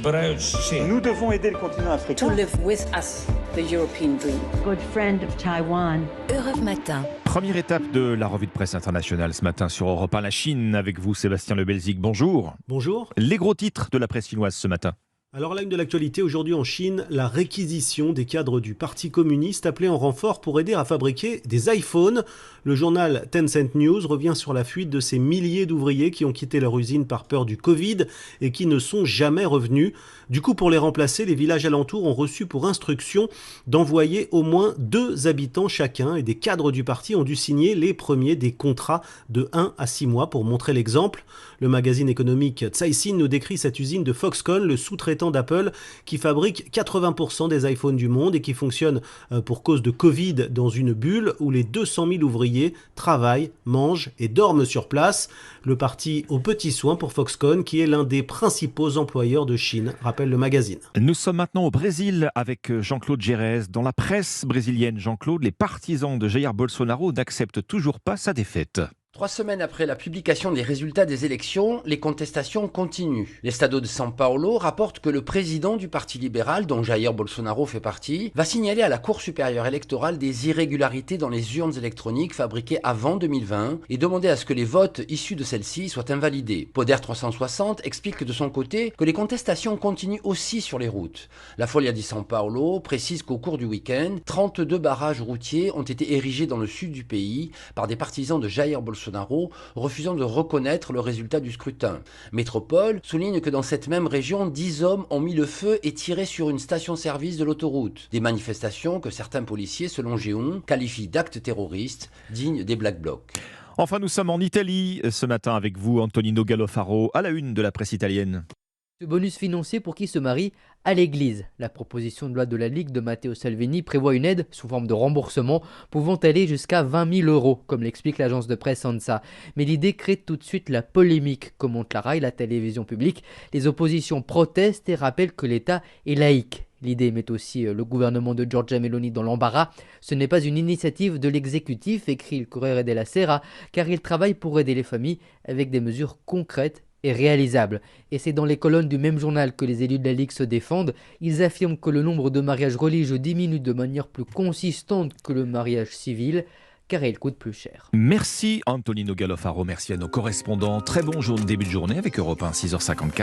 Nous devons aider le continent africain. To live with us, the European dream. Good friend of Taiwan. Europe Matin. Première étape de la revue de presse internationale ce matin sur Europe 1, la Chine, avec vous Sébastien Lebelzik. Bonjour. Bonjour. Les gros titres de la presse chinoise ce matin. Alors, la une de l'actualité aujourd'hui en Chine, la réquisition des cadres du Parti communiste appelés en renfort pour aider à fabriquer des iPhones. Le journal Tencent News revient sur la fuite de ces milliers d'ouvriers qui ont quitté leur usine par peur du Covid et qui ne sont jamais revenus. Du coup, pour les remplacer, les villages alentours ont reçu pour instruction d'envoyer au moins 2 habitants chacun et des cadres du parti ont dû signer les premiers des contrats de 1 à 6 mois pour montrer l'exemple. Le magazine économique Caixin nous décrit cette usine de Foxconn, le sous-traitant d'Apple, qui fabrique 80% des iPhones du monde et qui fonctionne pour cause de Covid dans une bulle où les 200 000 ouvriers travaillent, mangent et dorment sur place. Le parti aux petits soins pour Foxconn, qui est l'un des principaux employeurs de Chine, rappelle le magazine. Nous sommes maintenant au Brésil avec Jean-Claude Gérès. Dans la presse brésilienne, Jean-Claude, les partisans de Jair Bolsonaro n'acceptent toujours pas sa défaite. 3 semaines après la publication des résultats des élections, les contestations continuent. L'Estado de São Paulo rapporte que le président du Parti libéral, dont Jair Bolsonaro fait partie, va signaler à la Cour supérieure électorale des irrégularités dans les urnes électroniques fabriquées avant 2020 et demander à ce que les votes issus de celles-ci soient invalidés. Poder 360 explique de son côté que les contestations continuent aussi sur les routes. La Folha de São Paulo précise qu'au cours du week-end, 32 barrages routiers ont été érigés dans le sud du pays par des partisans de Jair Bolsonaro, refusant de reconnaître le résultat du scrutin. Métropole souligne que dans cette même région, 10 hommes ont mis le feu et tiré sur une station-service de l'autoroute. Des manifestations que certains policiers, selon Géon, qualifient d'actes terroristes dignes des Black Blocs. Enfin, nous sommes en Italie ce matin avec vous, Antonino Gallofaro, à la une de la presse italienne. Ce bonus financier pour qui se marie à l'église. La proposition de loi de la Ligue de Matteo Salvini prévoit une aide sous forme de remboursement pouvant aller jusqu'à 20 000 €, comme l'explique l'agence de presse ANSA. Mais l'idée crée tout de suite la polémique, commente la RAI, la télévision publique. Les oppositions protestent et rappellent que l'État est laïque. L'idée met aussi le gouvernement de Giorgia Meloni dans l'embarras. Ce n'est pas une initiative de l'exécutif, écrit le Corriere della Sera, car il travaille pour aider les familles avec des mesures concrètes et réalisable. Et c'est dans les colonnes du même journal que les élus de la Ligue se défendent. Ils affirment que le nombre de mariages religieux diminue de manière plus consistante que le mariage civil, car il coûte plus cher. Merci Antonino Gallofaro, merci à nos correspondants. Très bon début de journée avec Europe 1, 6h54.